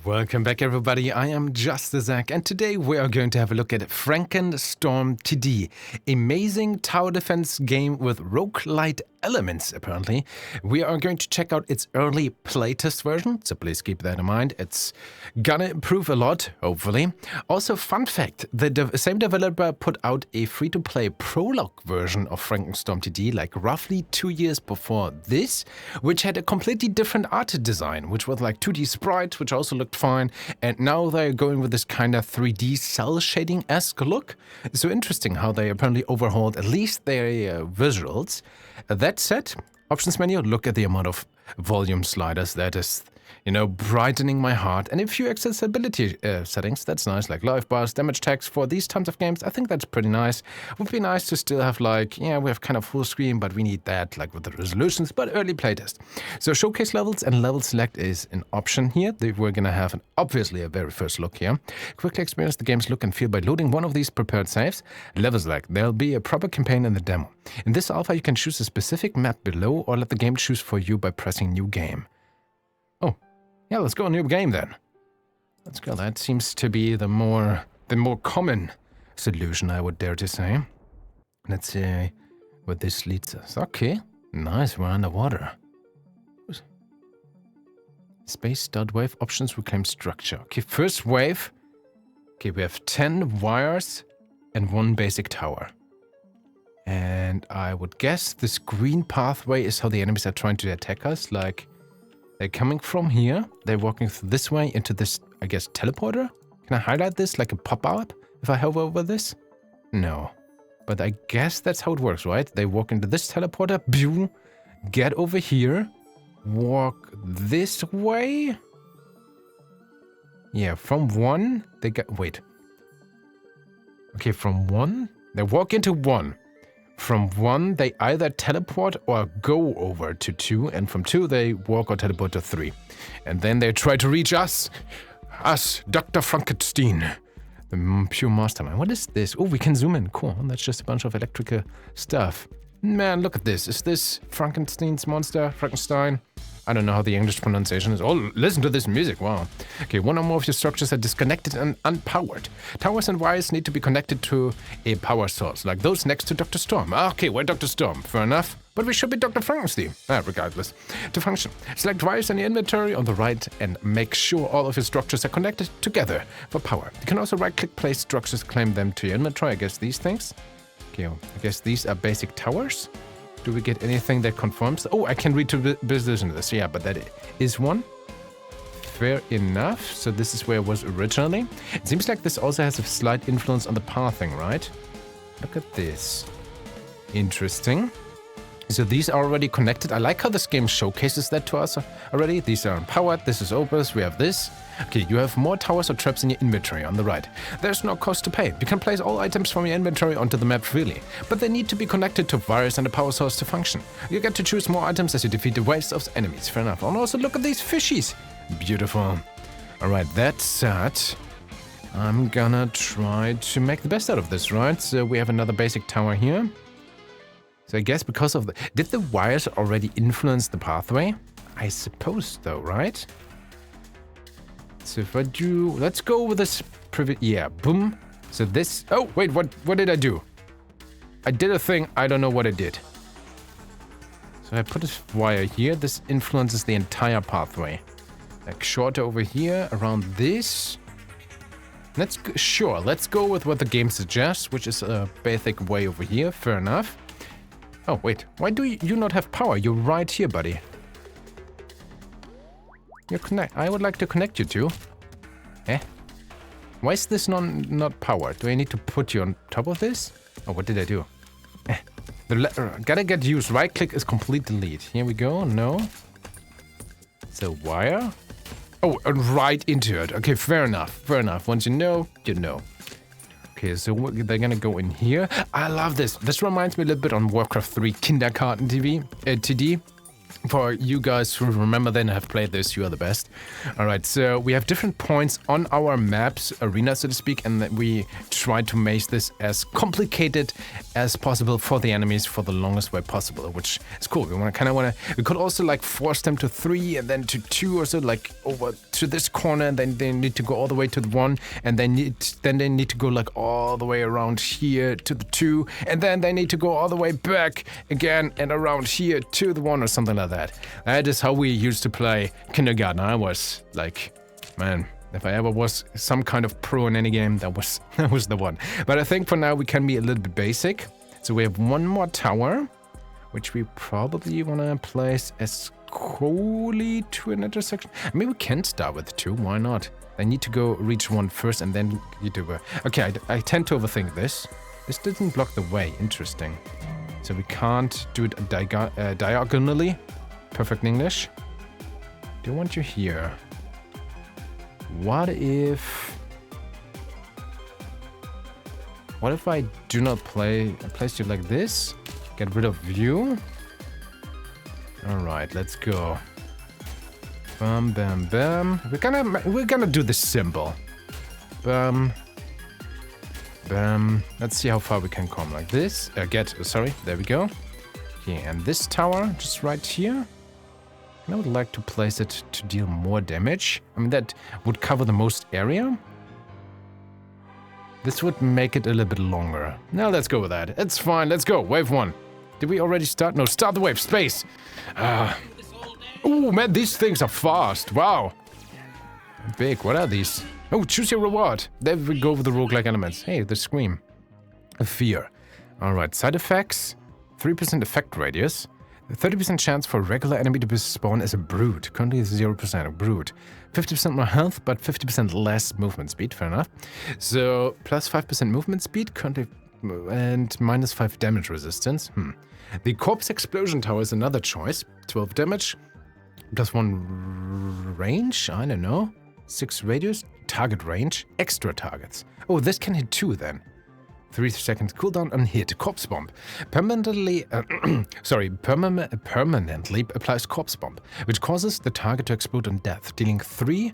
Welcome back, everybody. I am JustDaZack, and today we are going to have a look at FrankenStorm TD, amazing tower defense game with roguelite elements, apparently. We are going to check out its early playtest version, so please keep that in mind. It's gonna improve a lot, hopefully. Also, fun fact, the same developer put out a free-to-play prologue version of FrankenStorm TD, like roughly 2 years before this, which had a completely different art design, which was like 2D sprites, which also looked fine, and now they're going with this kind of 3D cell shading-esque look. So interesting how they apparently overhauled at least their visuals. That said, options menu, look at the amount of volume sliders. That is, brightening my heart. And a few accessibility settings, that's nice, like live bars, damage tags for these types of games. I think that's pretty nice. Would be nice to still have we have kind of full screen, but we need that like with the resolutions, but early playtest. So showcase levels and level select is an option here. We're gonna have obviously a very first look here. Quickly experience the game's look and feel by loading one of these prepared saves. Level select, there'll be a proper campaign in the demo. In this alpha, you can choose a specific map below or let the game choose for you by pressing new game. Oh, yeah, let's go new game then. Let's go. That seems to be the more common solution, I would dare to say. Let's see where this leads us. Okay, nice, we're underwater. Space, start wave, options, reclaim structure. Okay, first wave. Okay, we have 10 wires and 1 basic tower. And I would guess this green pathway is how the enemies are trying to attack us. Like, they're coming from here. They're walking this way into this, I guess, teleporter? Can I highlight this like a pop-up if I hover over this? No. But I guess that's how it works, right? They walk into this teleporter, boom, get over here, walk this way. Yeah, from 1, they get, wait. Okay, from 1, they walk into 1. From 1, they either teleport or go over to 2, and from 2, they walk or teleport to 3. And then they try to reach us, Dr. Frankenstein, the pure mastermind. What is this? Oh, we can zoom in. Cool. That's just a bunch of electrical stuff. Man, look at this. Is this Frankenstein's monster? Frankenstein? I don't know how the English pronunciation is. Oh, listen to this music. Wow. Okay, one or more of your structures are disconnected and unpowered. Towers and wires need to be connected to a power source, like those next to Dr. Storm. Okay, we're Dr. Storm. Fair enough. But we should be Dr. Frankenstein. Regardless. To function, select wires in the inventory on the right and make sure all of your structures are connected together for power. You can also right-click place structures, claim them to your inventory. I guess these things. Okay, I guess these are basic towers. Do we get anything that confirms? Oh, I can read to business in this. Yeah, but that is one. Fair enough. So this is where it was originally. It seems like this also has a slight influence on the pathing, right? Look at this. Interesting. So these are already connected. I like how this game showcases that to us already. These are empowered. This is Opus. We have this. Okay, you have more towers or traps in your inventory on the right. There's no cost to pay. You can place all items from your inventory onto the map freely, but they need to be connected to wires and a power source to function. You get to choose more items as you defeat the waves of enemies. Fair enough. And also look at these fishies. Beautiful. Alright, that said, I'm gonna try to make the best out of this, right? So we have another basic tower here. So I guess because of did the wires already influence the pathway? I suppose though, right? So if I do, let's go with this yeah, boom. So this, oh wait, what did I do? I did a thing, I don't know what I did. So I put this wire here, this influences the entire pathway. Like shorter over here, around this. Let's go with what the game suggests, which is a basic way over here, fair enough. Oh wait, why do you not have power? You're right here, buddy. I would like to connect you two. Why is this not powered? Do I need to put you on top of this? Oh, what did I do? Gotta get used. Right click is complete delete. Here we go. No. So wire. Oh, and right into it. Okay, fair enough. Fair enough. Once you know, you know. Okay, so they're gonna go in here. I love this. This reminds me a little bit on Warcraft 3 Kindergarten TD. For you guys who remember then have played this, you are the best. Alright, so we have different points on our maps, arena so to speak, and that we try to make this as complicated as possible for the enemies for the longest way possible, which is cool. We could also like force them to 3 and then to 2 or so, like over to this corner, and then they need to go all the way to the 1, and they need to go like all the way around here to the 2, and then they need to go all the way back again and around here to the 1 or something like that. That is how we used to play kindergarten. I was like, man, if I ever was some kind of pro in any game, that was the one. But I think for now we can be a little bit basic. So we have one more tower, which we probably want to place as closely to an intersection. I mean, we can start with 2. Why not? I need to go reach 1 first and then you do. Okay, I tend to overthink this. This didn't block the way. Interesting. So we can't do it diagonally. Perfect English. Do want you here. What if I do not place you like this? Get rid of you. Alright, let's go. Bam, bam, bam. We're gonna do this simple. Bam. Bam. Let's see how far we can come like this. There we go. Okay, and this tower just right here. And I would like to place it to deal more damage. I mean, that would cover the most area. This would make it a little bit longer. Now let's go with that. It's fine. Let's go. Wave 1. Did we already start? No, start the wave. Space. Oh, man, these things are fast. Wow. Big. What are these? Oh, choose your reward. There we go with the roguelike elements. Hey, the scream. A fear. Alright, side effects. 3% effect radius. 30% chance for a regular enemy to spawn as a brute. Currently 0% a brute. 50% more health, but 50% less movement speed. Fair enough. So, plus 5% movement speed, currently, and minus 5 damage resistance. The corpse explosion tower is another choice. 12 damage. Plus 1 range? I don't know. 6 radius. Target range. Extra targets. Oh, this can hit 2 then. 3 seconds cooldown on hit. Corpse bomb. Permanently applies corpse bomb, which causes the target to explode on death, dealing 3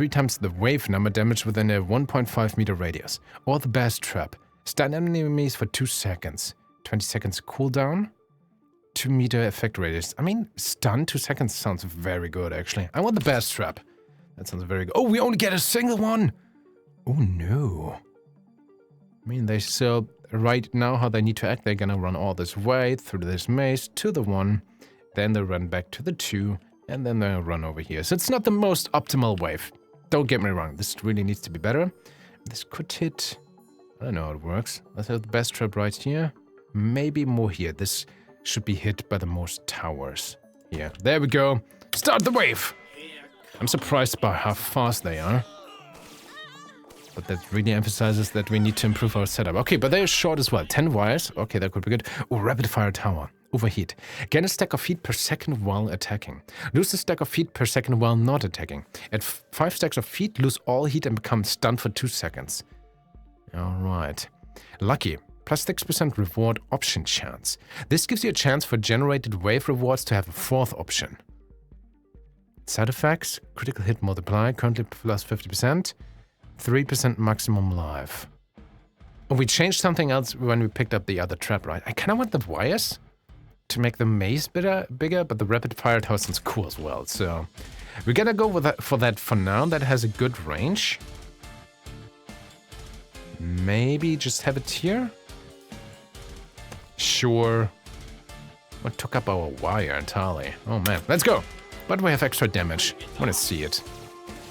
times the wave number damage within a 1.5 meter radius. Or the Bass Trap. Stun enemies for 2 seconds. 20 seconds cooldown. 2 meter effect radius. I mean, stun 2 seconds sounds very good, actually. I want the Bass Trap. That sounds very good. Oh, we only get a single one! Oh, no. I mean, they still, right now, how they need to act, they're gonna run all this way, through this maze, to the 1, then they run back to the 2, and then they'll run over here. So it's not the most optimal wave. Don't get me wrong, this really needs to be better. This could hit, I don't know how it works. Let's have the Best Trap right here. Maybe more here. This should be hit by the most towers. Here, there we go. Start the wave! I'm surprised by how fast they are. But that really emphasizes that we need to improve our setup. Okay, but they're short as well. 10 wires. Okay, that could be good. Oh, rapid fire tower. Overheat. Gain a stack of heat per second while attacking. Lose a stack of heat per second while not attacking. At 5 stacks of heat, lose all heat and become stunned for 2 seconds. Alright. Lucky. Plus 6% reward option chance. This gives you a chance for generated wave rewards to have a 4th option. Side effects. Critical hit multiplier. Currently plus 50%. 3% maximum life. Oh, we changed something else when we picked up the other trap, right? I kind of want the wires to make the maze bigger, but the rapid fire tower sounds cool as well. So we're gonna go with that for now. That has a good range. Maybe just have it here. Sure. What took up our wire entirely? Oh man, let's go. But we have extra damage. I want to see it.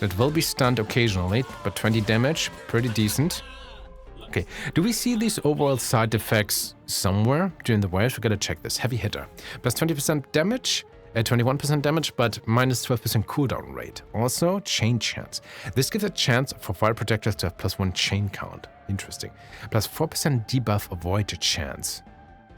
It will be stunned occasionally, but 20 damage, pretty decent. Okay, do we see these overall side effects somewhere during the waves? We gotta check this. Heavy hitter. Plus 20% damage, 21% damage, but minus 12% cooldown rate. Also, chain chance. This gives a chance for fire projectiles to have plus 1 chain count. Interesting. Plus 4% debuff avoided chance.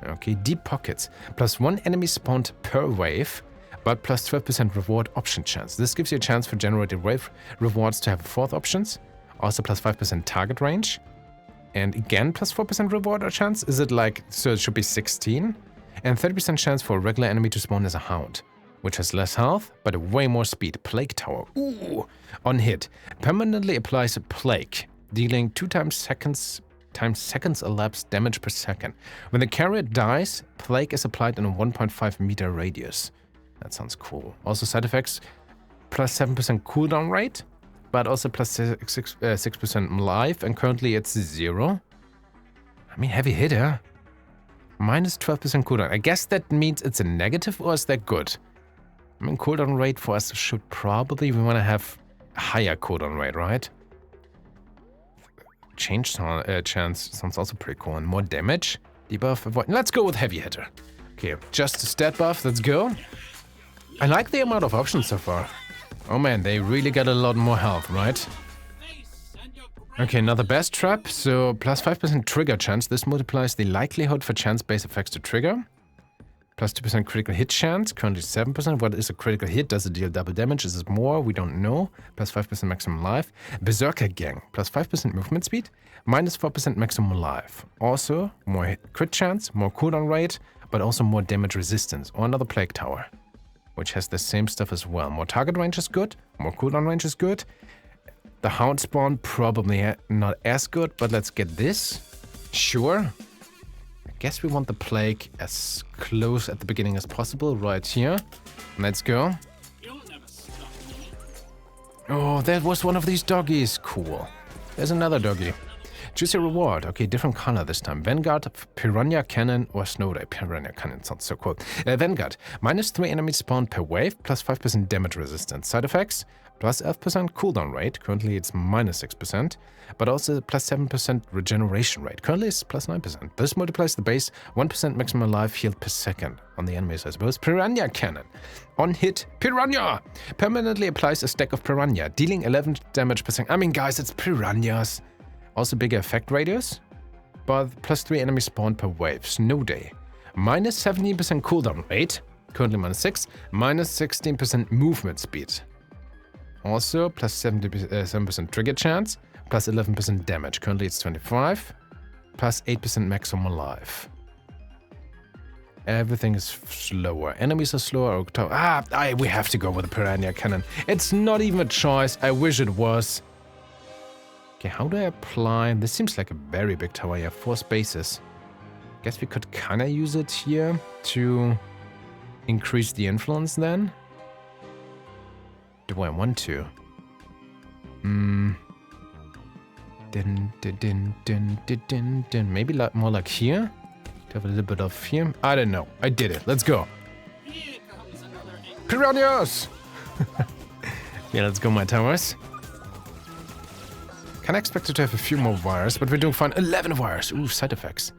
Okay, deep pockets. Plus 1 enemy spawned per wave, but plus 12% reward option chance. This gives you a chance for generated wave rewards to have 4th options. Also plus 5% target range. And again, plus 4% reward or chance. Is it like, so it should be 16? and 30% chance for a regular enemy to spawn as a hound, which has less health, but way more speed. Plague Tower. Ooh! On hit, permanently applies a plague, dealing 2 times seconds elapsed damage per second. When the carrier dies, plague is applied in a 1.5 meter radius. That sounds cool. Also side effects, plus 7% cooldown rate, but also plus 6% life, and currently it's 0. I mean, heavy hitter. Minus 12% cooldown. I guess that means it's a negative, or is that good? I mean, cooldown rate for us should probably, we want to have a higher cooldown rate, right? Change chance sounds also pretty cool. And more damage. Debuff, avoid. Let's go with heavy hitter. Okay, just a stat buff. Let's go. I like the amount of options so far. Oh man, they really got a lot more health, right? Okay, another best trap. So plus 5% trigger chance. This multiplies the likelihood for chance-based effects to trigger. Plus 2% critical hit chance, currently 7%. What is a critical hit? Does it deal double damage? Is it more? We don't know. Plus 5% maximum life. Berserker Gang, plus 5% movement speed, minus 4% maximum life. Also, more crit chance, more cooldown rate, but also more damage resistance. Or another Plague Tower, which has the same stuff as well. More target range is good, more cooldown range is good. The Hound spawn, probably not as good, but let's get this. Sure. Guess we want the plague as close at the beginning as possible, right here. Let's go. Oh, that was one of these doggies. Cool. There's another doggy. Choose a reward. Okay, different color this time. Vanguard, Piranha Cannon, or Snow Day. Piranha Cannon sounds so cool. Vanguard, minus 3 enemies spawned per wave, plus 5% damage resistance. Side effects, plus 11% cooldown rate. Currently it's minus 6%, but also plus 7% regeneration rate. Currently it's plus 9%. This multiplies the base 1% maximum life healed per second on the enemies, I suppose. Piranha Cannon. On hit, Piranha! Permanently applies a stack of Piranha, dealing 11 damage per second. I mean, guys, it's Piranhas. Also bigger effect radius, but plus 3 enemies spawned per wave. Snow Day. Minus 17% cooldown rate. Currently minus 6. Minus 16% movement speed. Also, plus 7% trigger chance, plus 11% damage. Currently it's 25, plus 8% maximum life. Everything is slower. Enemies are slower. We have to go with the Piranha Cannon. It's not even a choice. I wish it was. Okay, how do I apply? This seems like a very big tower. You have 4 spaces. Guess we could kind of use it here to increase the influence then. Do I want to? Maybe more like here? To have a little bit of here? I don't know. I did it. Let's go. Piranhas! Yeah, let's go, my towers. Kind of expected to have a few more wires, but we're doing fine. 11 wires. Ooh, side effects.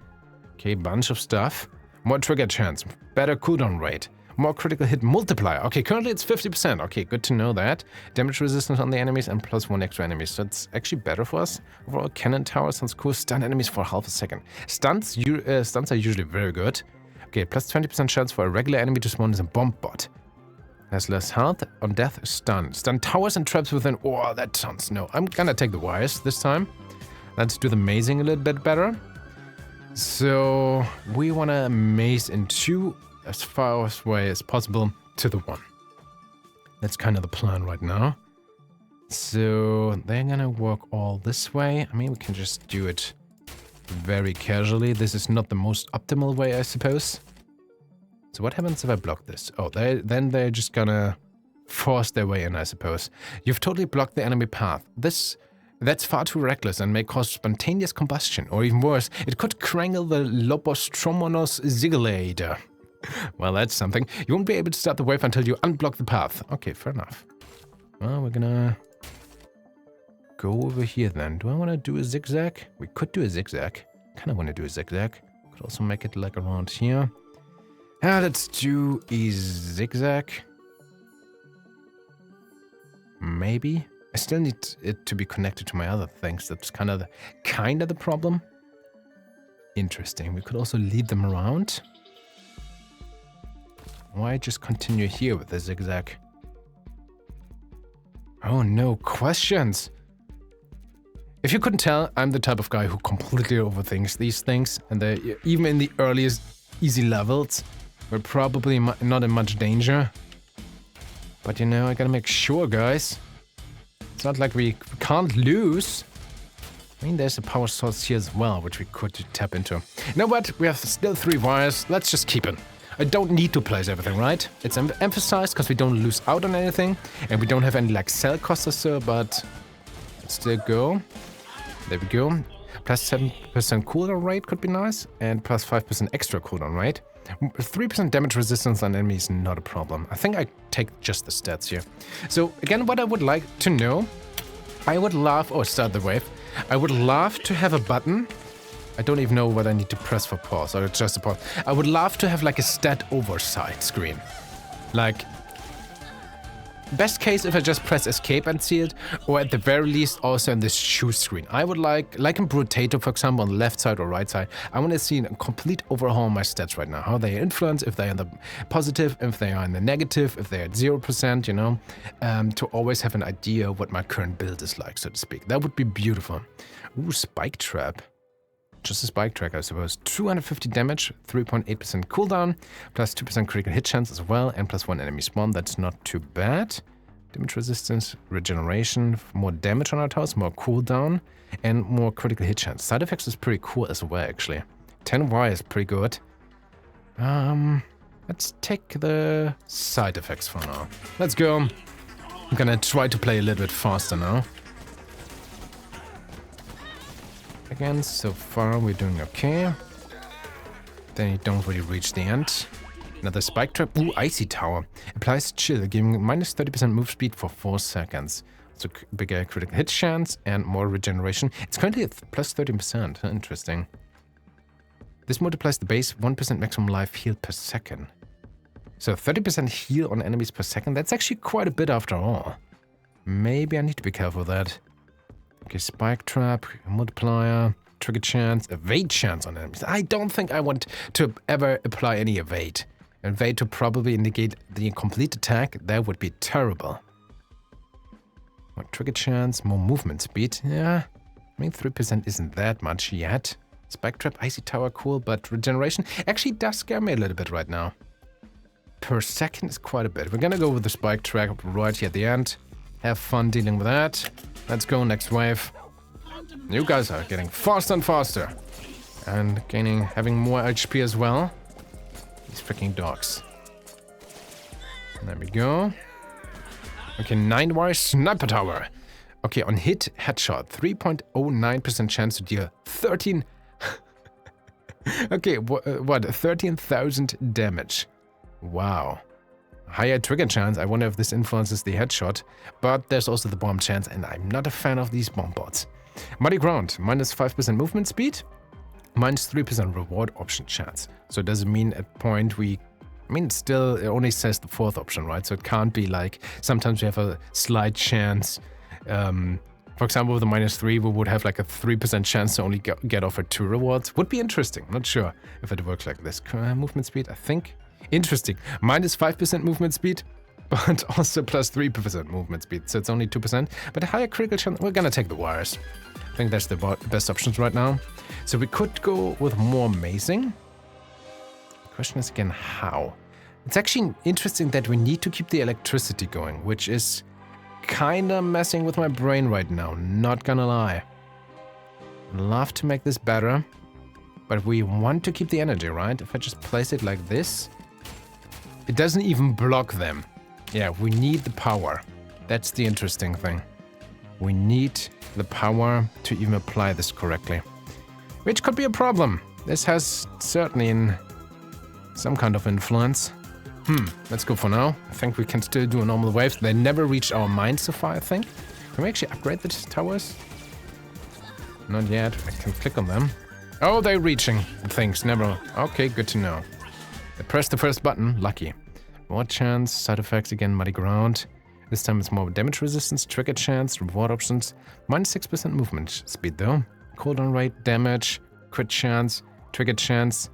Okay, bunch of stuff. More trigger chance. Better cooldown rate. More critical hit multiplier. Okay, currently it's 50%. Okay, good to know that. Damage resistance on the enemies and plus 1 extra enemy. So it's actually better for us. Overall, cannon tower sounds cool. Stun enemies for half a second. Stunts are usually very good. Okay, plus 20% chance for a regular enemy to spawn as a bomb bot. Has less health. On death, stun. Stun towers and traps within. Oh, that sounds no. I'm gonna take the wires this time. Let's do the mazing a little bit better. So we wanna maze in 2 as far away as possible to the 1. That's kind of the plan right now. So they're gonna walk all this way. I mean, we can just do it very casually. This is not the most optimal way, I suppose. So what happens if I block this? Oh, then they're just gonna force their way in, I suppose. You've totally blocked the enemy path. That's far too reckless and may cause spontaneous combustion. Or even worse, it could crangle the Lobostromonos Ziggulator. Well, that's something. You won't be able to start the wave until you unblock the path. Okay, fair enough. Well, we're gonna go over here then. Do I want to do a zigzag? We could do a zigzag. Kind of want to do a zigzag. Could also make it like around here. Let's do a zigzag. Maybe. I still need it to be connected to my other things. That's kind of the problem. Interesting. We could also lead them around. Why just continue here with the zigzag? Oh no, questions! If you couldn't tell, I'm the type of guy who completely overthinks these things, and even in the earliest easy levels. We're probably not in much danger. But you know, I gotta make sure, guys. It's not like we can't lose. I mean, there's a power source here as well, which we could tap into. You know what? We have still 3 wires. Let's just keep it. I don't need to place everything, right? It's emphasized because we don't lose out on anything. And we don't have any, like, cell costs or so, but let's still go. There we go. Plus 7% cooldown rate could be nice. And plus 5% extra cooldown rate. 3% damage resistance on enemies, not a problem. I think I take just the stats here. So, again, what I would like to know, I would love... Oh, start the wave. I would love to have a button. I don't even know what I need to press for pause, or just a pause. I would love to have like a stat oversight screen. Like, best case if I just press escape and see it, or at the very least also in this choose screen. I would like in Brutato, for example, on the left side or right side, I want to see a complete overhaul of my stats right now. How they influence, if they're in the positive, if they are in the negative, if they're at 0%, you know, to always have an idea of what my current build is like, so to speak. That would be beautiful. Ooh, Spike Trap. Just a spike track, I suppose. 250 damage, 3.8% cooldown, plus 2% critical hit chance as well, and plus 1 enemy spawn. That's not too bad. Damage resistance, regeneration, more damage on our towers, more cooldown, and more critical hit chance. Side effects is pretty cool as well, actually. 10Y is pretty good. Let's take the side effects for now. Let's go. I'm gonna try to play a little bit faster now. Again, so far we're doing okay. Then you don't really reach the end. Another spike trap. Ooh, Icy Tower. Applies chill, giving minus 30% move speed for 4 seconds. So bigger critical hit chance and more regeneration. It's currently at plus 13%. Interesting. This multiplies the base 1% maximum life heal per second. So 30% heal on enemies per second. That's actually quite a bit after all. Maybe I need to be careful with that. Okay, spike trap, multiplier, trigger chance, evade chance on enemies. I don't think I want to ever apply any evade. Evade to probably indicate the incomplete attack. That would be terrible. More trigger chance, more movement speed. Yeah, I mean 3% isn't that much yet. Spike trap, Icy Tower, cool, but regeneration actually does scare me a little bit right now. Per second is quite a bit. We're gonna go with the spike trap right here at the end. Have fun dealing with that. Let's go, next wave. You guys are getting faster and faster. And having more HP as well. These freaking dogs. There we go. Okay, 9-wire sniper tower. Okay, on hit, headshot. 3.09% chance to deal 13... okay, what? 13,000 damage. Wow. Higher trigger chance. I wonder if this influences the headshot. But there's also the bomb chance, and I'm not a fan of these bomb bots. Muddy ground. Minus 5% movement speed. Minus 3% reward option chance. So does it mean at point we... I mean, still, it only says the 4th option, right? So it can't be like... Sometimes we have a slight chance. For example, with the minus 3, we would have like a 3% chance to only get offered 2 rewards. Would be interesting. Not sure if it works like this. Movement speed, I think... Interesting. Minus 5% movement speed, but also plus 3% movement speed. So it's only 2%. But a higher critical chance. We're gonna take the wires. I think that's the best options right now. So we could go with more mazing. The question is again, how? It's actually interesting that we need to keep the electricity going, which is kinda messing with my brain right now. Not gonna lie. Love to make this better. But we want to keep the energy, right? If I just place it like this... It doesn't even block them. Yeah, we need the power. That's the interesting thing. We need the power to even apply this correctly. Which could be a problem. This has certainly some kind of influence. Let's go for now. I think we can still do a normal waves. They never reached our mine so far, I think. Can we actually upgrade the towers? Not yet. I can click on them. Oh, they're reaching things. Never. Okay, good to know. I pressed the first button. Lucky. More chance. Side effects again. Muddy ground. This time it's more damage resistance. Trigger chance. Reward options. Minus 6% movement speed though. Cooldown rate. Damage. Crit chance. Trigger chance.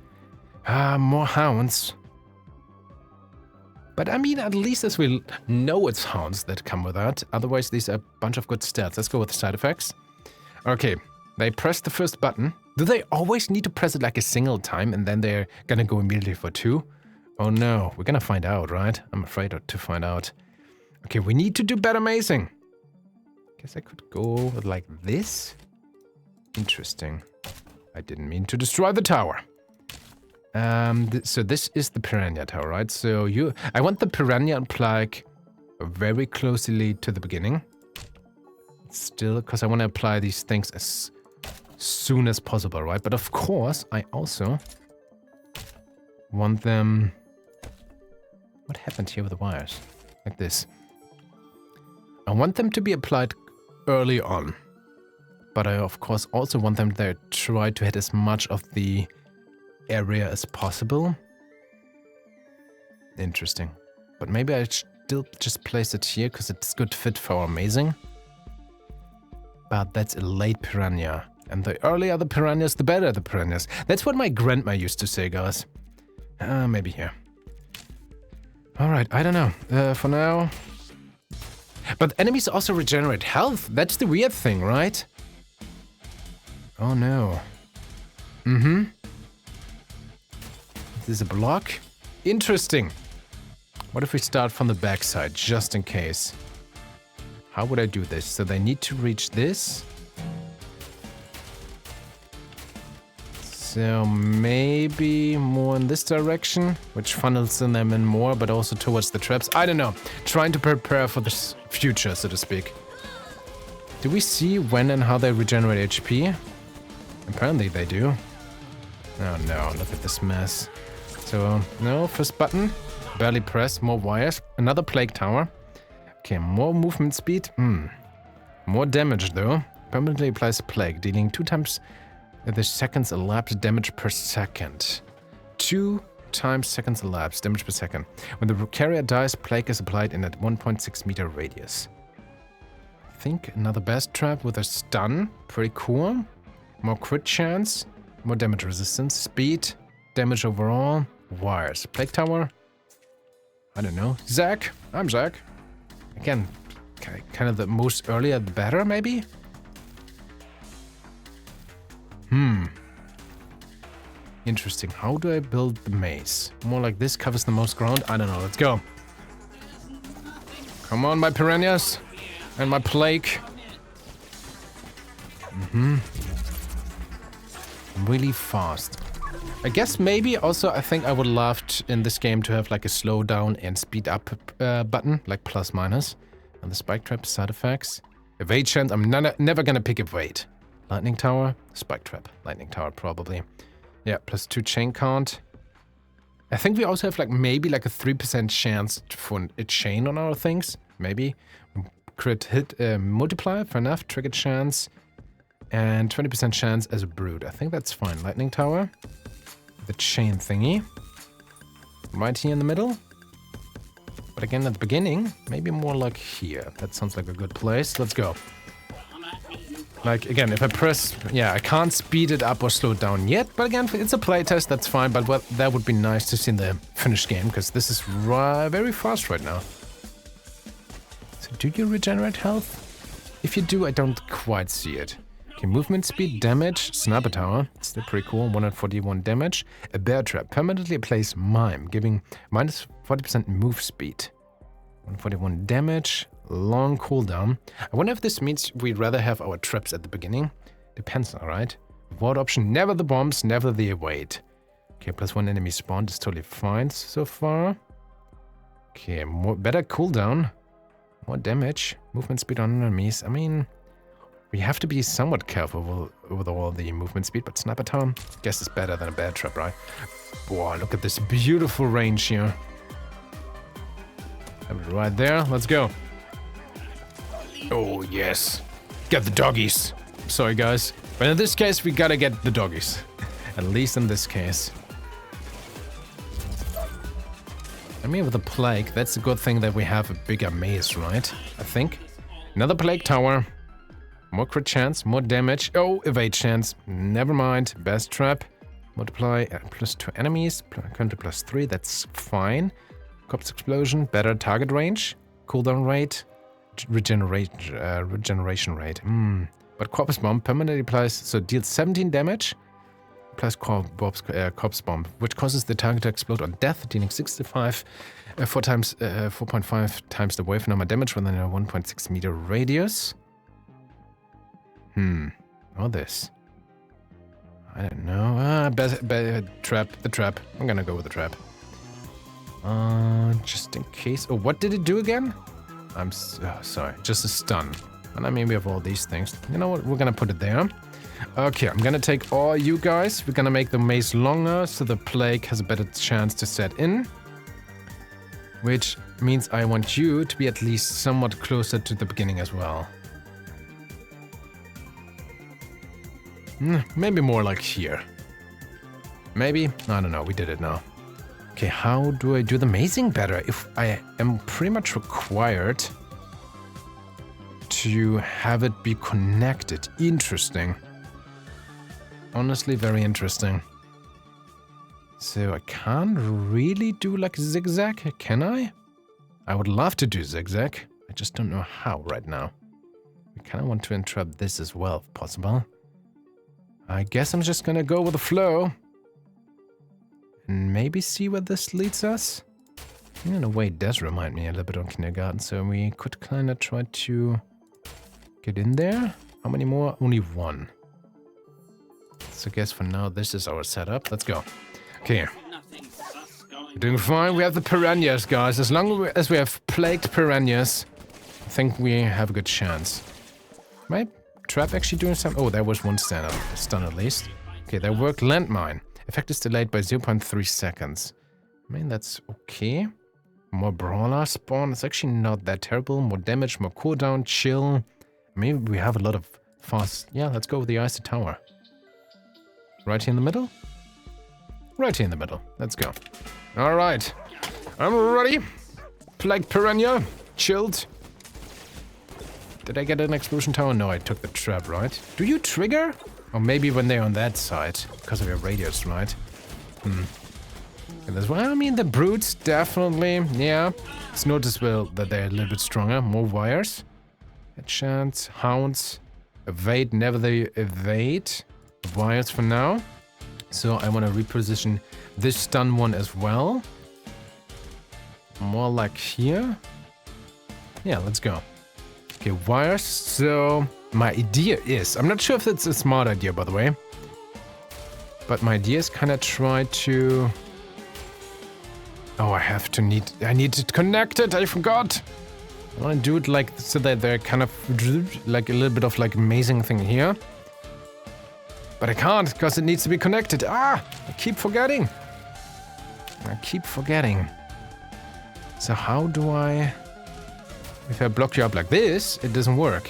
More hounds. But I mean, at least as we know it's hounds that come with that. Otherwise, these are a bunch of good stats. Let's go with the side effects. Okay. They press the first button. Do they always need to press it like a single time and then they're gonna go immediately for 2? Oh no, we're gonna find out, right? I'm afraid to find out. Okay, we need to do better mazing. Guess I could go like this. Interesting. I didn't mean to destroy the tower. So this is the piranha tower, right? So I want the piranha plaque very closely to the beginning. Still, because I want to apply these things as soon as possible, right? But of course, I also want them... What happened here with the wires? Like this. I want them to be applied early on. But I, of course, also want them to try to hit as much of the area as possible. Interesting. But maybe I still just place it here because it's good fit for our mazing. But that's a late piranha. And the earlier the piranhas, the better the piranhas. That's what my grandma used to say, guys. Maybe here. Alright, I don't know. For now... But enemies also regenerate health. That's the weird thing, right? Oh no. Mm-hmm. This is a block. Interesting. What if we start from the backside, just in case? How would I do this? So they need to reach this. So maybe more in this direction, which funnels them in more, but also towards the traps. I don't know. Trying to prepare for the future, so to speak. Do we see when and how they regenerate HP? Apparently they do. Oh no, look at this mess. So, no, first button. Barely press, more wires. Another plague tower. Okay, more movement speed. More damage though. Permanently applies plague, dealing 2 times the seconds elapsed damage per second. 2 times seconds elapsed damage per second. When the carrier dies, plague is applied in a 1.6 meter radius. I think another best trap with a stun. Pretty cool. More crit chance. More damage resistance. Speed. Damage overall. Wires. Plague tower. I don't know. Zack. I'm Zack. Again, kind of the most earlier the better, maybe? Interesting. How do I build the maze? More like this covers the most ground? I don't know. Let's go. Come on, my piranhas. And my plague. Really fast. I guess maybe also I think I would love in this game to have like a slow down and speed up button, like plus minus. And the spike trap side effects. Evade chance, I'm never gonna pick evade. Lightning tower, spike trap, lightning tower probably. Yeah, plus 2 chain count. I think we also have like maybe like a 3% chance for a chain on our things. Maybe. Crit hit multiplier, fair enough. Trigger chance. And 20% chance as a brood. I think that's fine. Lightning tower. The chain thingy. Right here in the middle. But again at the beginning, maybe more like here. That sounds like a good place. Let's go. Like, again, if I press... Yeah, I can't speed it up or slow it down yet. But again, it's a playtest, that's fine. But well, that would be nice to see in the finished game. Because this is very fast right now. So, do you regenerate health? If you do, I don't quite see it. Okay, movement speed, damage, sniper tower. Still pretty cool, 141 damage. A bear trap. Permanently applies mime, giving minus 40% move speed. 141 damage. Long cooldown. I wonder if this means we'd rather have our traps at the beginning. Depends, alright. Ward option, never the bombs, never the evade. Okay, plus 1 enemy spawned is totally fine so far. Okay, better cooldown. More damage. Movement speed on enemies. I mean, we have to be somewhat careful with all the movement speed, but sniper tower, guess it's better than a bear trap, right? Wow, look at this beautiful range here. Have it right there. Let's go. Oh, yes. Get the doggies. Sorry, guys. But in this case, we gotta get the doggies. At least in this case. I mean, with the plague, that's a good thing that we have a bigger maze, right? I think. Another plague tower. More crit chance, more damage. Oh, evade chance. Never mind. Best trap. Multiply plus 2 enemies. Counter plus 3. That's fine. Corpse explosion. Better target range. Cooldown rate. Regeneration rate. But Corpse Bomb permanently applies, so deals 17 damage. Plus Corpse Bomb, which causes the target to explode on death, dealing 4.5 times the wave number damage within a 1.6 meter radius. All this. I don't know. Trap. The trap. I'm gonna go with the trap. Just in case. Oh, what did it do again? I'm sorry. Just a stun. And I mean, we have all these things. You know what? We're gonna put it there. Okay, I'm gonna take all you guys. We're gonna make the maze longer so the plague has a better chance to set in. Which means I want you to be at least somewhat closer to the beginning as well. Maybe more like here. Maybe? I don't know, we did it now. Okay, how do I do the mazing better if I am pretty much required to have it be connected? Interesting. Honestly, very interesting. So I can't really do like zigzag, can I? I would love to do zigzag. I just don't know how right now. We kind of want to interrupt this as well, if possible. I guess I'm just gonna go with the flow. And maybe see where this leads us. In a way, it does remind me a little bit of kindergarten, so we could kind of try to get in there. How many more? Only one. So I guess for now, this is our setup. Let's go. Okay. We're doing fine. We have the piranhas, guys. As long as we have plagued piranhas, I think we have a good chance. My trap actually doing something? Oh, there was one stun at least. Okay, that worked. Landmine. Effect is delayed by 0.3 seconds. I mean, that's okay. More brawler spawn. It's actually not that terrible. More damage, more cooldown, chill. I mean, we have a lot of fast... Yeah, let's go with the Icy Tower. Right here in the middle? Right here in the middle. Let's go. Alright. I'm ready. Plague Piranha. Chilled. Did I get an explosion tower? No, I took the trap, right? Do you trigger? Or maybe when they're on that side. Because of your radius, right? Well, I mean, the brutes, definitely. Yeah. It's noticeable that they're a little bit stronger. More wires. Headshot. Hounds. Evade. Never they evade. Wires for now. So I want to reposition this stun one as well. More like here. Yeah, let's go. Okay, wires. So my idea is, I'm not sure if it's a smart idea, by the way. But my idea is kind of try to... Oh, I need to connect it. I forgot. I want to do it like so that they're kind of like a little bit of like amazing thing here. But I can't, because it needs to be connected. Ah! I keep forgetting. So how do I... If I block you up like this, it doesn't work.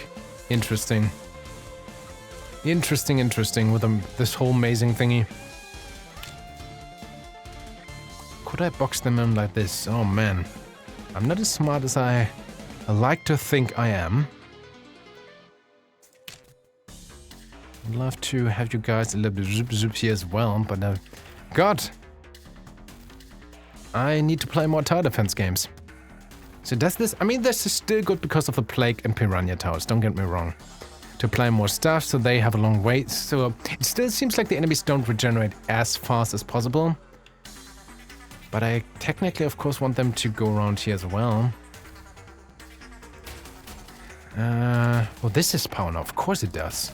Interesting. Interesting with this whole amazing thingy. Could I box them in like this? Oh man. I'm not as smart as I like to think I am. I'd love to have you guys a little bit zoop here as well, but God, I need to play more tower defense games. So does this, I mean, this is still good because of the plague and piranha towers, don't get me wrong. To play more stuff so they have a long wait, so it still seems like the enemies don't regenerate as fast as possible. But I technically, of course, want them to go around here as well. Well, this is power now, of course it does.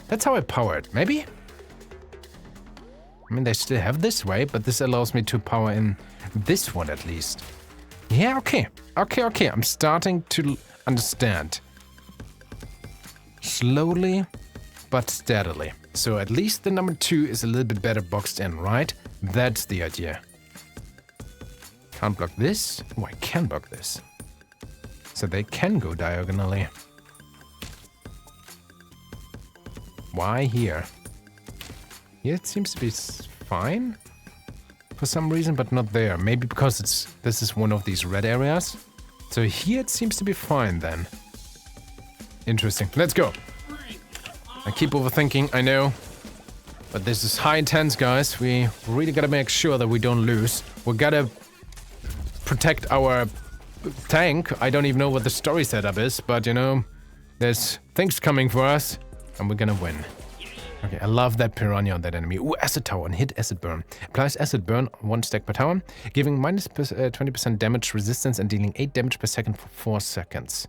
That's how I power it, maybe? I mean, they still have this way, but this allows me to power in this one at least. Yeah, okay. Okay, I'm starting to understand. Slowly, but steadily. So at least the number 2 is a little bit better boxed in, right? That's the idea. Can't block this. Oh, I can block this. So they can go diagonally. Why here? Here it seems to be fine for some reason, but not there. Maybe because this is one of these red areas. So here it seems to be fine then. Interesting. Let's go. I keep overthinking, I know. But this is high intense, guys. We really gotta make sure that we don't lose. We gotta protect our tank. I don't even know what the story setup is, but you know, there's things coming for us. and we're gonna win. Okay, I love that piranha on that enemy. Ooh, acid tower and hit acid burn. Applies acid burn 1 stack per tower, giving minus 20% damage resistance and dealing 8 damage per second for 4 seconds.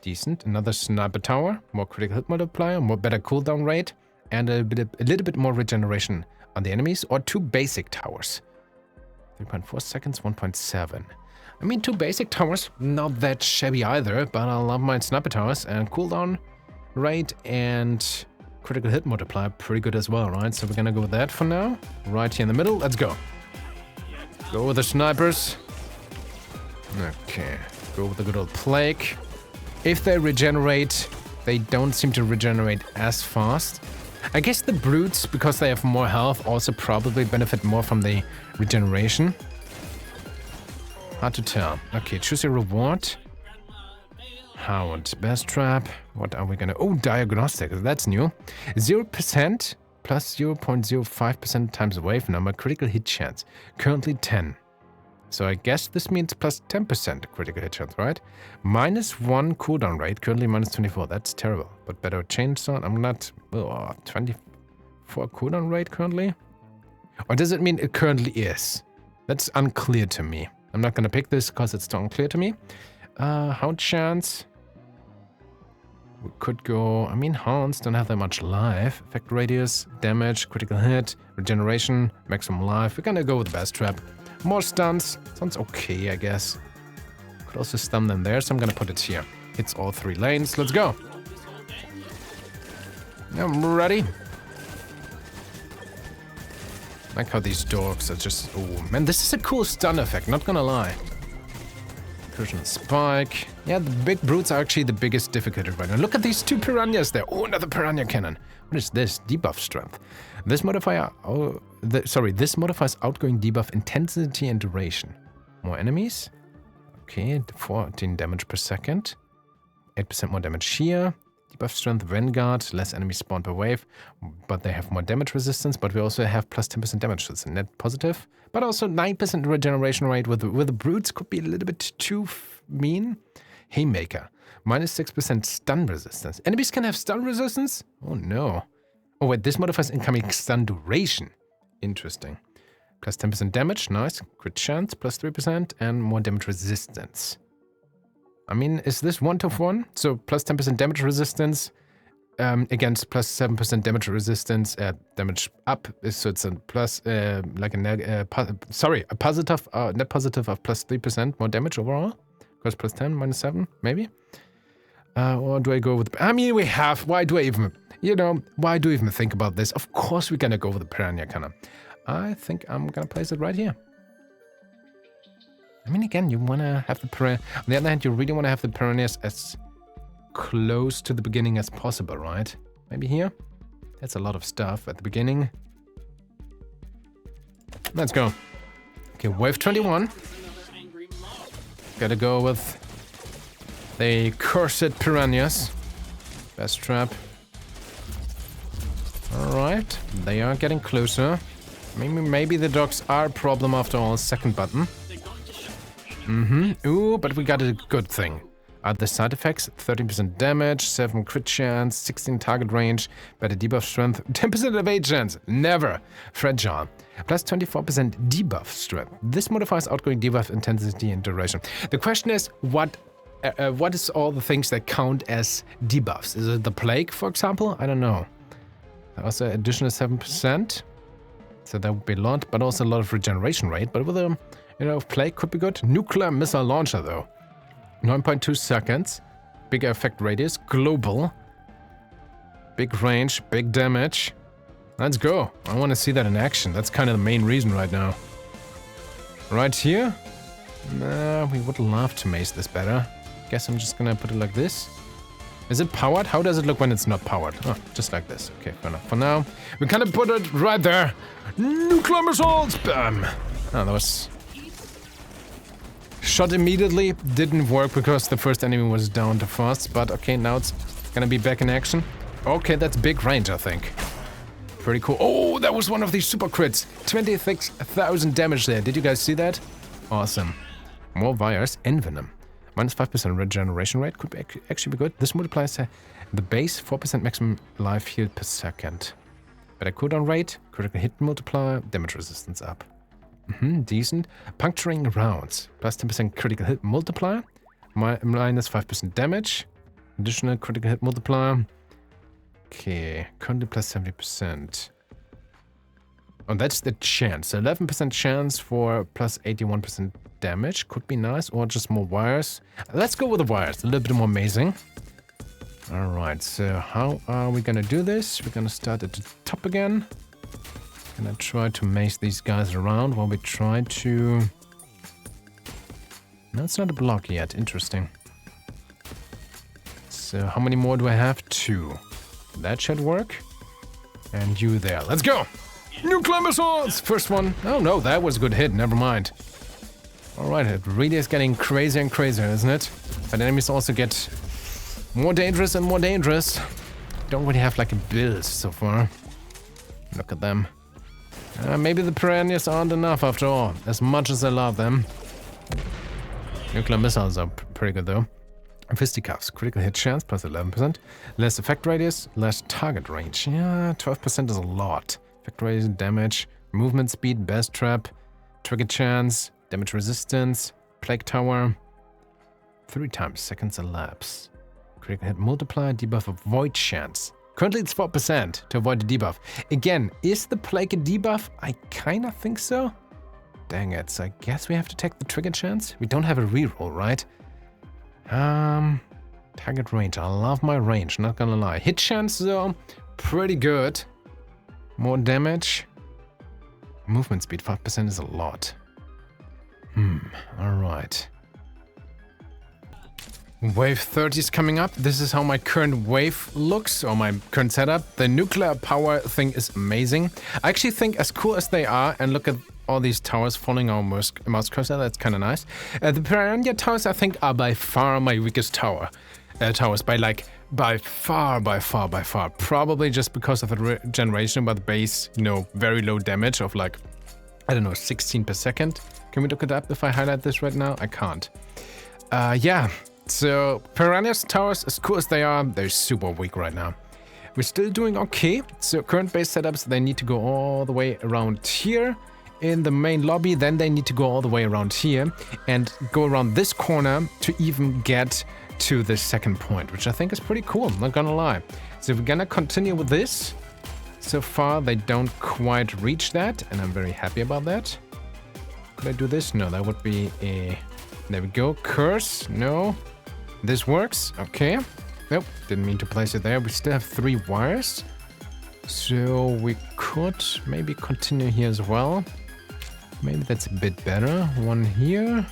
Decent. Another sniper tower, more critical hit multiplier, more better cooldown rate, and a little bit more regeneration on the enemies, or 2 basic towers. 3.4 seconds, 1.7. I mean, 2 basic towers, not that shabby either, but I love my sniper towers, and cooldown rate and critical hit multiplier pretty good as well, right? So we're gonna go with that for now. Right here in the middle, let's go. Go with the snipers. Okay, go with the good old plague. If they regenerate, they don't seem to regenerate as fast. I guess the brutes, because they have more health, also probably benefit more from the regeneration. Hard to tell. Okay, choose your reward. Hound, best trap. What are we gonna... Oh, diagnostic, that's new. 0% plus 0.05% times the wave number, critical hit chance. Currently 10. So I guess this means plus 10% critical hit chance, right? -1 cooldown rate, currently -24. That's terrible. But better chainsaw. I'm not... Oh, 24 cooldown rate currently? Or does it mean it currently is? That's unclear to me. I'm not gonna pick this because it's still unclear to me. Hound chance. We could go... I mean, hounds don't have that much life. Effect radius, damage, critical hit, regeneration, maximum life. We're gonna go with the best trap. More stuns. Sounds okay, I guess. Could also stun them there, so I'm gonna put it here. Hits all 3 lanes. Let's go. I'm ready. Like how these dogs are just... Oh, man, this is a cool stun effect, not gonna lie. Persian Spike. Yeah, the big brutes are actually the biggest difficulty right now. Look at these 2 piranhas there. Oh, another piranha cannon. What is this? Debuff strength. This modifier... Oh, this modifies outgoing debuff intensity and duration. More enemies. Okay, 14 damage per second. 8% more damage here. Debuff strength, Vanguard, less enemies spawn per wave, but they have more damage resistance, but we also have plus 10% damage, so it's a net positive. But also 9% regeneration rate with the brutes could be a little bit too mean. Haymaker, -6% stun resistance. Enemies can have stun resistance? Oh no. Oh wait, this modifies incoming stun duration. Interesting. Plus 10% damage, nice. Crit chance, plus 3%, and more damage resistance. I mean, is this 1-to-1? So plus 10% damage resistance against plus 7% damage resistance, damage up. So it's a plus, like a positive, net positive of plus 3% more damage overall. Because plus 10, -7, maybe? Or do I go with... I mean, we have... Why do I even... You know, why do I even think about this? Of course we're gonna go with the piranha cannon. I think I'm gonna place it right here. I mean, again, you want to have the piranha... On the other hand, you really want to have the piranhas as close to the beginning as possible, right? Maybe here? That's a lot of stuff at the beginning. Let's go. Okay, wave 21. Gotta go with the cursed piranhas. Best trap. Alright, they are getting closer. Maybe the dogs are a problem after all. Second button. Ooh, but we got a good thing. The side effects, 13% damage, 7 crit chance, 16 target range, better debuff strength, 10% evade chance, never. Fragile, plus 24% debuff strength. This modifies outgoing debuff intensity and duration. The question is, what is all the things that count as debuffs? Is it the plague, for example? I don't know. Also additional 7%. So that would be a lot, but also a lot of regeneration rate. But with a... You know, plague could be good. Nuclear missile launcher, though. 9.2 seconds. Bigger effect radius. Global. Big range. Big damage. Let's go. I want to see that in action. That's kind of the main reason right now. Right here? Nah, we would love to maze this better. Guess I'm just gonna put it like this. Is it powered? How does it look when it's not powered? Oh, just like this. Okay, fair enough. For now, we kind of put it right there. Nuclear missiles! Bam! Oh, that was... Shot immediately, didn't work because the first enemy was down too fast, but okay, now it's gonna be back in action. Okay, that's big range, I think. Pretty cool. Oh, that was one of these super crits. 26,000 damage there. Did you guys see that? Awesome. More virus, envenom. Minus 5% regeneration rate could be actually be good. This multiplies the base 4% maximum life healed per second. Better cooldown rate, critical hit multiplier, damage resistance up. Decent. Puncturing rounds. Plus 10% critical hit multiplier. Minus 5% damage. Additional critical hit multiplier. Okay, currently plus 70%. Oh, that's the chance. 11% chance for plus 81% damage. Could be nice, or just more wires. Let's go with the wires. A little bit more amazing. Alright, so how are we gonna do this? We're gonna start at the top again. Gonna try to maze these guys around while we try to... No, it's not a block yet. Interesting. So how many more do I have? 2. That should work. And you there. Let's go! Nuclear missiles! First one. Oh no, that was a good hit. Never mind. Alright, it really is getting crazier and crazier, isn't it? But enemies also get more dangerous and more dangerous. Don't really have like a build so far. Look at them. Maybe the piranhas aren't enough after all, as much as I love them. Nuclear missiles are pretty good though. Fisticuffs, critical hit chance plus 11%. Less effect radius, less target range. Yeah, 12% is a lot. Effect radius, damage, movement speed, best trap, trigger chance, damage resistance, plague tower. 3 times seconds elapse. Critical hit multiplier, debuff of void chance. Currently it's 4% to avoid the debuff. Again, is the plague a debuff? I kinda think so. Dang it, so I guess we have to take the trigger chance? We don't have a reroll, right? Target range. I love my range, not gonna lie. Hit chance though, pretty good. More damage. Movement speed, 5% is a lot. Alright. Wave 30 is coming up. This is how my current wave looks, or my current setup. The nuclear power thing is amazing. I actually think, as cool as they are, and look at all these towers following our mouse cursor, that's kind of nice. The piranha towers, I think, are by far my weakest towers, by far. Probably just because of the regeneration, but the base, you know, very low damage of like, I don't know, 16 per second. Can we look it up if I highlight this right now? I can't. Yeah. So, Piranha's towers, as cool as they are, they're super weak right now. We're still doing okay. So, current base setups, they need to go all the way around here in the main lobby. Then they need to go all the way around here and go around this corner to even get to the second point, which I think is pretty cool, not gonna lie. So, we're gonna continue with this. So far, they don't quite reach that, and I'm very happy about that. Could I do this? No, that would be a... There we go. Curse. No. This works. Okay. Nope. Didn't mean to place it there. We still have 3 wires. So we could maybe continue here as well. Maybe that's a bit better. 1 here.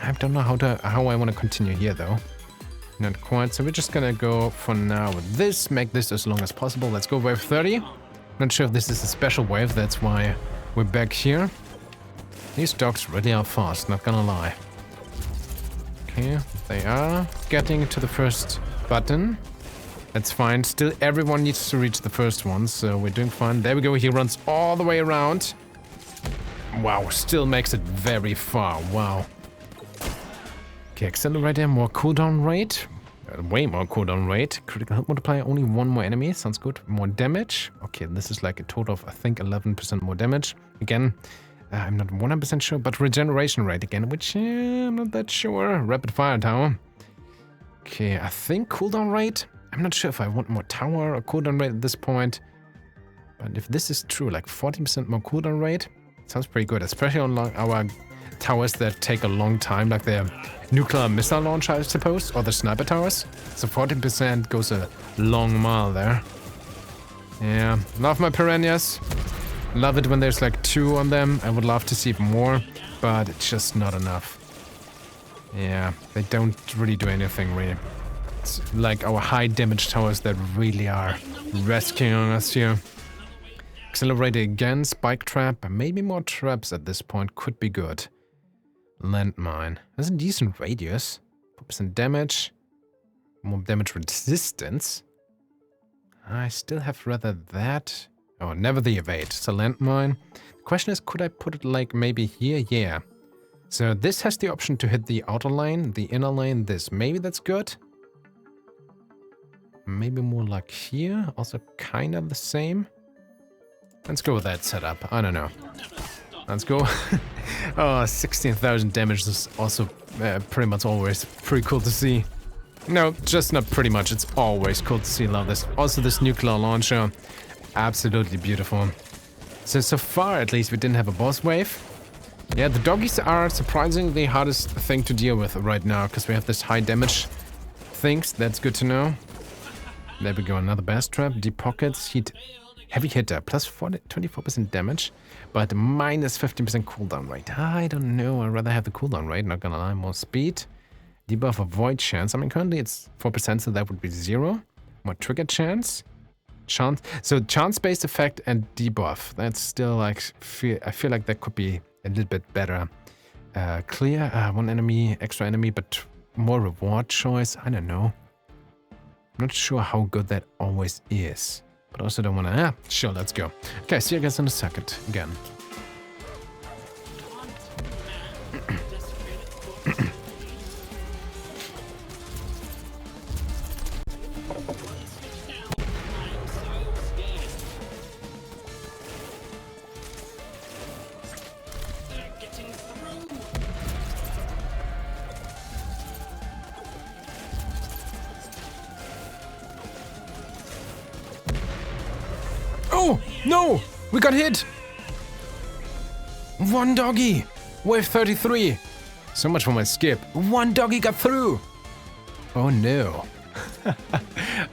I don't know how I want to continue here though. Not quite. So we're just gonna go for now with this. Make this as long as possible. Let's go wave 30. Not sure if this is a special wave. That's why we're back here. These dogs really are fast. Not gonna lie. Okay, they are getting to the first button. That's fine. Still, everyone needs to reach the first one, so we're doing fine. There we go. He runs all the way around. Wow, still makes it very far. Wow. Okay, accelerator, more cooldown rate. Way more cooldown rate. Critical hit multiplier, only 1 more enemy. Sounds good. More damage. Okay, this is like a total of, I think, 11% more damage. Again, I'm not 100% sure, but regeneration rate again, which I'm not that sure. Rapid fire tower. Okay, I think cooldown rate. I'm not sure if I want more tower or cooldown rate at this point. But if this is true, like 14% more cooldown rate, sounds pretty good, especially on our towers that take a long time, like the nuclear missile launcher, I suppose, or the sniper towers. So 14% goes a long mile there. Yeah, love my piranhas. Love it when there's like 2 on them. I would love to see more, but it's just not enough. Yeah, they don't really do anything really. It's like our high damage towers that really are rescuing us here. Accelerator again, spike trap, maybe more traps at this point could be good. Landmine. That's a decent radius. 4% damage. More damage resistance. I still have rather that. Oh, never the evade. It's a landmine. The question is, could I put it like maybe here? Yeah. So this has the option to hit the outer lane, the inner lane, this. Maybe that's good. Maybe more like here. Also kind of the same. Let's go with that setup. I don't know. Let's go. Oh, 16,000 damage is also pretty much always pretty cool to see. No, just not pretty much. It's always cool to see. Love this. Also, this nuclear launcher. Absolutely beautiful. So far, at least, we didn't have a boss wave. Yeah, the doggies are surprisingly the hardest thing to deal with right now, because we have this high damage things. That's good to know. There we go, another bass trap. Deep pockets, heat, heavy hitter, plus 24% damage, but minus 15% cooldown rate. I don't know, I'd rather have the cooldown rate, not gonna lie. More speed. Debuff avoid chance. I mean, currently it's 4%, so that would be 0. More trigger chance. Chance. So chance-based effect and debuff. That's still like, I feel like that could be a little bit better. Clear, one enemy, extra enemy, but more reward choice. I don't know. Not sure how good that always is. But also don't want to... sure, let's go. Okay, see you guys in a second. Again. Oh, no! We got hit! One doggy! Wave 33! So much for my skip. One doggy got through! Oh no.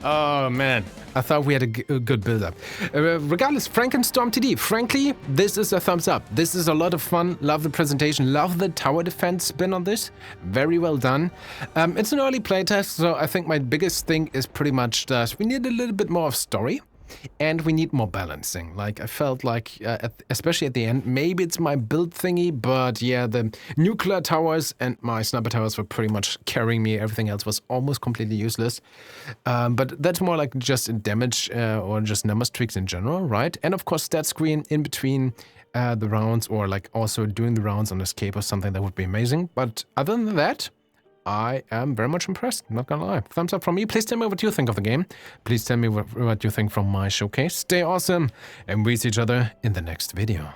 Oh man. I thought we had a good build-up. Regardless, FrankenStorm TD. Frankly, this is a thumbs up. This is a lot of fun. Love the presentation. Love the tower defense spin on this. Very well done. It's an early playtest, so I think my biggest thing is pretty much that we need a little bit more of story. And we need more balancing. Like, I felt like, especially at the end, maybe it's my build thingy, but yeah, the nuclear towers and my sniper towers were pretty much carrying me. Everything else was almost completely useless. But that's more like just damage or just numbers tweaks in general, right? And of course, stat screen in between the rounds, or like also doing the rounds on escape or something, that would be amazing. But other than that, I am very much impressed, not gonna lie. Thumbs up from me. Please tell me what you think of the game. Please tell me what you think from my showcase. Stay awesome, and we see each other in the next video.